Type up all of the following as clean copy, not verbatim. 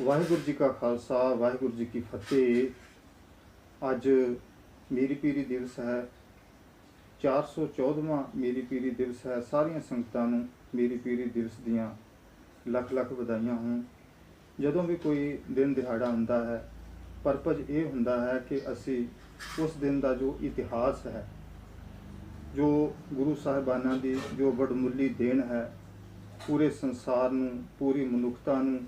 वाहिगुरू जी का खालसा वाहिगुरू जी की फतेह। अज मीरी पीरी दिवस है, 414वां मीरी पीरी दिवस है। सारिया संगतां नूं मीरी पीरी दिवस दियां लख लख वधाइयां होण। जदों भी कोई दिन दिहाड़ा हुंदा है, परपज ये हुंदा है कि असी उस दिन का जो इतिहास है, जो गुरु साहिबाना की जो वडमुली देन है पूरे संसार नूं, पूरी मनुखता नूं,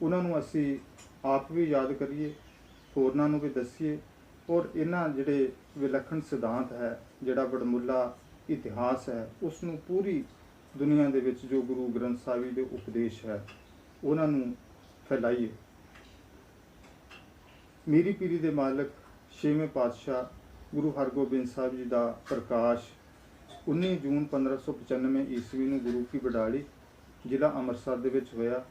उन्होंने असी आप भी याद करिए, होरनां नूं भी दसीए। और इन्हां जिहड़े विलखण सिद्धांत है, जिहड़ा वडमुला इतिहास है, उसनूं पूरी दुनिया दे विच जो गुरु ग्रंथ साहिब जी दे उपदेश है उन्हां नूं फैलाइए। मीरी पीरी दे मालक छेवें पातशाह गुरु हरगोबिंद साहिब जी का प्रकाश 19 जून 1595 ईस्वी नूं गुरु की बडाली जिला अमृतसर दे विच होया।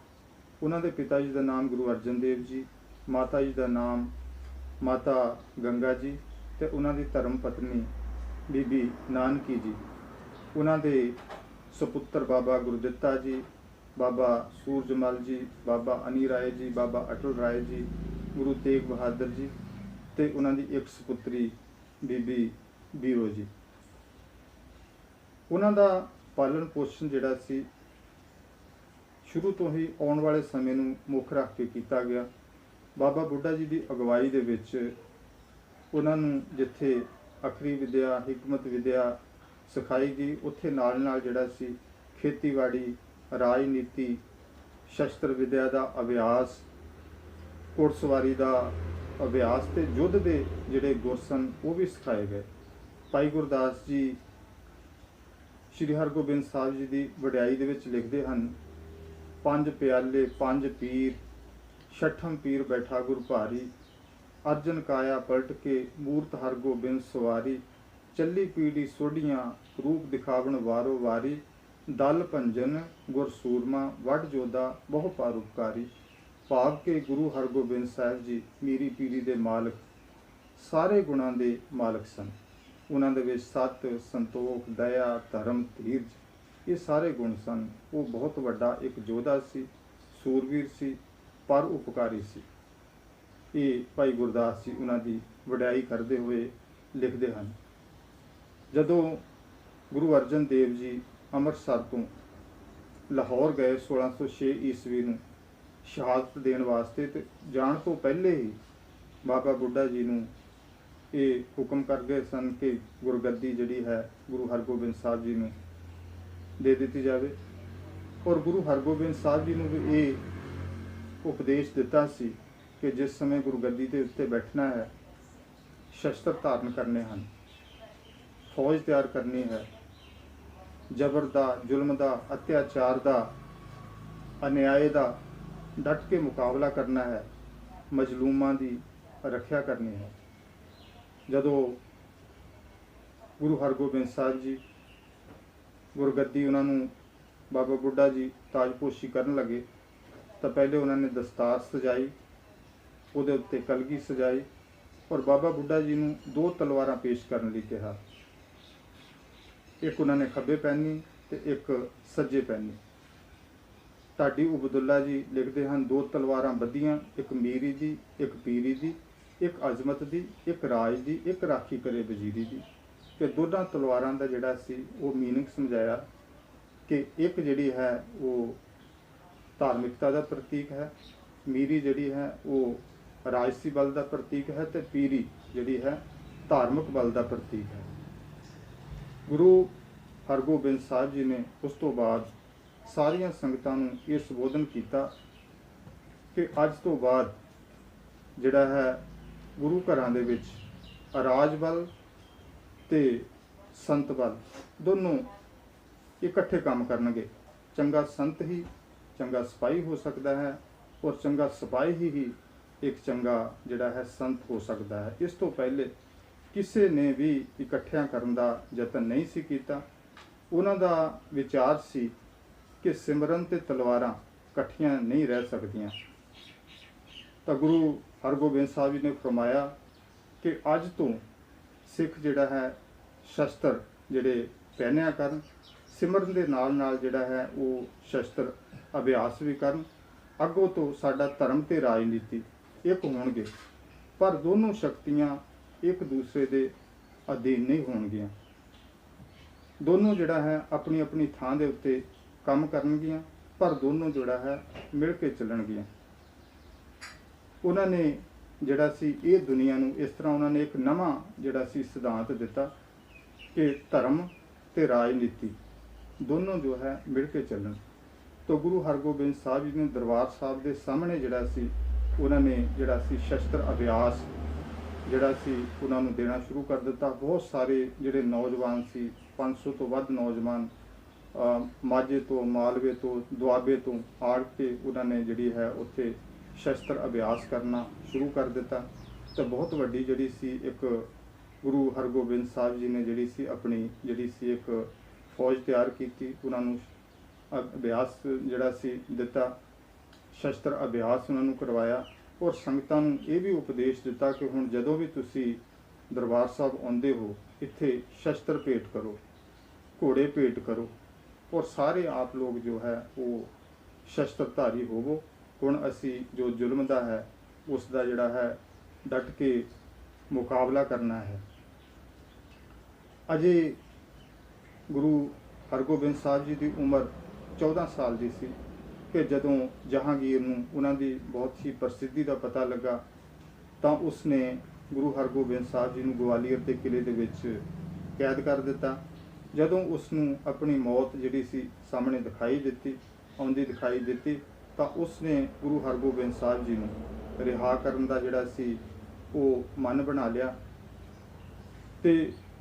उन्होंने पिता जी का नाम गुरु अर्जन देव जी, माता जी का नाम माता गंगा जी, तो उन्होंने धर्म पत्नी बीबी नानकी जी। उन्होंने सपुत्र बाबा गुरदित्ता जी, बाबा सूरजमल जी, बाबा अनी राय जी, बाबा अटल राय जी, गुरु तेग बहादुर जी, तो उन्होंने एक सपुत्री बीबी बीरो जी। उन्होंने पालन पोषण जिहड़ा सी शुरू तो ही आने वाले समय नूं मुख रख के किया गया। बाबा बुढ़ा जी की अगवाई दे विच उन्हां नूं जिथे अखरी विद्या, हिकमत विद्या सिखाई गई, उत्थे नाल नाल जिहड़ा सी खेतीबाड़ी, राजनीति, शस्त्र विद्या का अभ्यास, घुड़सवारी का अभ्यास ते युद्ध के जिहड़े गुर सन वो भी सिखाए गए। भाई गुरदास जी श्री हरगोबिंद साहिब जी की वडियाई दे विच लिखते हैं, पंज प्याले पंज पीर, छठम पीर बैठा गुर भारी, अर्जन काया पलट के मूर्त हरगोबिंद सवारी, चली पीढ़ी सोढ़ियाँ रूप दिखावन वारो वारी, दल भंजन गुर सूरमा वड जोधा बहु परोपकारी। भाव के गुरु हरगोबिंद साहिब जी मीरी पीरी दे मालक सारे गुणां दे मालक सन। उन्हां दे विच सत, संतोख, दया, धर्म, धीरज, ये सारे गुण सन। वो बहुत वड्डा एक योद्धा सी, सूरवीर सी, पर उपकारी सी। ये भाई गुरदास जी उन्हां दी वडियाई करते हुए लिखते हैं। जदों गुरु अर्जन देव जी अमृतसर तो लाहौर गए 1606 ईस्वी नूं शहादत देण वास्ते, तो जाण तो पहले ही बाबा बुढ़ा जी नूं ये हुक्म कर गए सन कि गुरगद्दी जिहड़ी है गुरु हरगोबिंद साहिब जी नूं दे दी जाए। और गुरु हरगोबिंद साहिब जी ने भी ये उपदेश दिता सी कि जिस समय गुरगद्दी के उत्ते बैठना है, शस्त्र धारण करने हैं, फौज तैयार करनी है, जबर का, जुल्म का, अत्याचार का, अन्याय का डट के मुकाबला करना है, मजलूमां की रक्षा करनी है। जदों गुरु हरगोबिंद साहिब जी गुरगद्दी उन्होंने बाबा बुढ़ा जी ताजपोशी करन लगे, तो पहले उन्होंने दस्तार सजाई, उहदे उत्ते कलगी सजाई और बाबा बुढ़ा जी नूं दो तलवारां पेश करने लई कहा। एक उन्होंने खब्बे पहनी तो एक सज्जे पहनी। ढाडी उबदुल्ला जी लिखते हैं, दो तलवारां बधियां, एक मीरी दी, एक पीरी दी, एक अजमत दी, एक राज दी, एक राखी करे वजीरी दी। कि दोनों तलवारां का जिहड़ा सी वो मीनिंग समझाया कि एक जिहड़ी है वो धार्मिकता का प्रतीक है, मीरी जिहड़ी है वो राजसी बल का प्रतीक है, तो पीरी जिहड़ी है धार्मिक बल का प्रतीक है। गुरु हरगोबिंद साहिब जी ने उस तो बाद सारिया संगतां नूं ये संबोधन किया कि अज तो बाद जिहड़ा है गुरु घरां दे विच राज बल ते संत बल दोनों इकट्ठे काम करनगे। चंगा संत ही चंगा सिपाही हो सकता है और चंगा सिपाही ही एक चंगा जिहड़ा है संत हो सकता है। इस तो पहले किसी ने भी इकट्ठियां करन दा यतन नहीं सी कीता। उन्हां दा विचार सी कि सिमरन ते तलवारां इकट्ठियां नहीं रह सकदियां। तो गुरु हरगोबिंद साहिब जी ने फरमाया कि अज तो सिख जिहड़ा है शस्त्र जिहड़े पहनिया करन, सिमरन दे नाल नाल जिहड़ा है वो शस्त्र अभ्यास भी करन ਅੱਗੋਂ ਤੋਂ ਸਾਡਾ ਧਰਮ ਤੇ ਰਾਜਨੀਤੀ ਇੱਕ ਹੋਣਗੇ, ਪਰ ਦੋਨੋਂ ਸ਼ਕਤੀਆਂ ਇੱਕ ਦੂਸਰੇ ਦੇ ਅਧੀਨ ਨਹੀਂ ਹੋਣਗੀਆਂ। ਦੋਨੋਂ ਜਿਹੜਾ ਹੈ ਆਪਣੀ ਆਪਣੀ ਥਾਂ ਦੇ ਉੱਤੇ ਕੰਮ ਕਰਨਗੀਆਂ, ਪਰ ਦੋਨੋਂ ਜਿਹੜਾ ਹੈ ਮਿਲ ਕੇ ਚੱਲਣਗੀਆਂ। ਉਹਨਾਂ ਨੇ ਜਿਹੜਾ ਸੀ ਇਹ ਦੁਨੀਆ ਨੂੰ ਇਸ ਤਰ੍ਹਾਂ ਉਹਨਾਂ ਨੇ ਇੱਕ ਨਵਾਂ ਜਿਹੜਾ ਸੀ ਸਿਧਾਂਤ ਦਿੱਤਾ ਕਿ ਧਰਮ ਤੇ ਰਾਜਨੀਤੀ ਦੋਨੋਂ ਜੋ ਹੈ ਮਿਲ ਕੇ ਚੱਲਣ। तो गुरु हरगोबिंद साहब जी ने दरबार साहब के सामने जिहड़ा सी उन्होंने जिहड़ा सी शस्त्र अभ्यास जिहड़ा सी उन्होंने देना शुरू कर दिता। बहुत सारे जिहड़े नौजवान सी 500 तो वध नौजवान माझे तो मालवे तो दुआबे तो आड़ के उन्होंने जिहड़ी है उत्थे शस्त्र अभ्यास करना शुरू कर दिता। तो बहुत वड्डी जिहड़ी सी एक गुरु हरगोबिंद साहब जी ने जिहड़ी सी अपनी जिहड़ी सी एक फौज तैयार की, उन्होंने अभ्यास जिहड़ा सी दिता, शस्त्र अभ्यास उन्होंने करवाया और संगतां नूं ये भी उपदेश दिता कि हुण जदों भी तुसी दरबार साहब आउंदे हो इत्थे शस्त्र भेंट करो, घोड़े भेंट करो और सारे आप लोग जो है वो शस्त्रधारी होवो। हुण असी जो जुल्म दा है उसका जिहड़ा है डट के मुकाबला करना है। अजे गुरु हरगोबिंद साहब जी की उम्र 14 साल की सी कि जदों जहांगीर नूं उन्हां दी बहुत ही प्रसिद्धि का पता लगा तो उसने गुरु हरगोबिंद साहब जी नूं ग्वालियर के किले दे विच कैद कर दिता। जदों उसनूं अपनी मौत जिहड़ी सी सामने दिखाई दिती आउंदी दिखाई दिती तो उसने गुरु हरगोबिंद साहब जी नूं रिहा करन दा जिहड़ा सी वो मन बना लिया। ते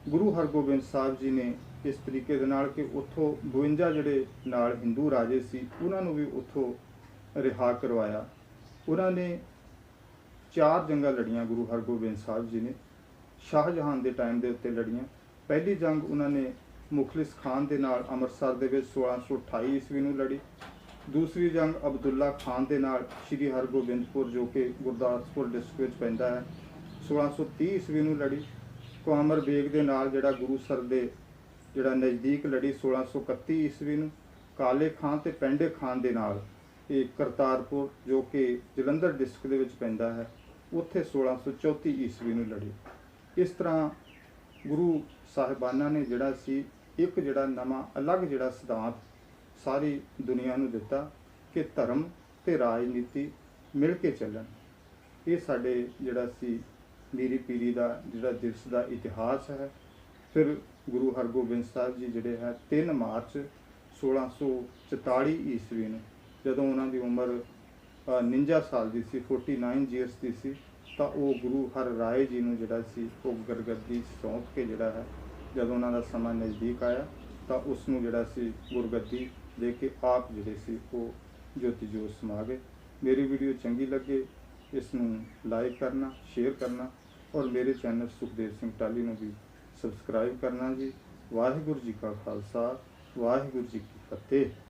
गुरु हरगोबिंद साहब जी ने इस तरीके दे नाल कि उत्थों 52 जिहड़े नाल हिंदू राजे सी उन्हां नूं भी उत्थों रिहा करवाया। उन्होंने 4 जंगां लड़ियां गुरु हरगोबिंद साहब जी ने शाहजहान के टाइम के उत्ते लड़ियां। पहली जंग उन्होंने मुखलिस खान के नाल अमृतसर के 1628 ईस्वी नूं लड़ी। दूसरी जंग अब्दुल्ला खान के नाल श्री हरगोबिंदपुर जो कि गुरदासपुर डिस्ट्रिक्ट विच पैंदा है 1630 ईस्वी नूं लड़ी। कुआमर बेग के नाल जिहड़ा गुरुसर दे जिहड़ा नज़दीक लड़ी 1631 ईस्वी नूं। काले खान ते पेंडे खान दे नाल ये करतारपुर जो कि जलंधर डिस्ट्रिक्ट दे विच पैंदा है उत्थे 1634 ईस्वी नूं लड़ी। इस तरह गुरु साहिबाना ने जिहड़ा सी एक जिहड़ा नवां अलग जिहड़ा सिद्धांत सारी दुनिया नूं दिता कि धर्म ते राजनीति मिल के चलन। ये साडे जिहड़ा सी मीरी पीरी दा जिहड़ा दिवस दा इतिहास है। फिर गुरु हरगोबिंद साहब जी जिहड़े है 3 मार्च 1644 ईस्वी में जदों उन्हां दी उम्र 49 साल की सी 49 ईयर्स की सी तो वो गुरु हर राय जी नूं जिहड़ा सी वो गुरगद्दी सौंप के जिहड़ा है जदों उन्हां दा समा नज़दीक आया तो उसनूं जिहड़ा सी गुरगद्दी दे के आप जिहड़े सी वो ज्योति जोत समा गए। मेरी वीडियो चंगी लगे इसनूं लाइक करना, शेयर करना और मेरे चैनल सुखदेव सिंह टाली नूं भी सबसक्राइब करना जी। वाहिगुरू जी का खालसा, वाहिगुरू जी की फतेह।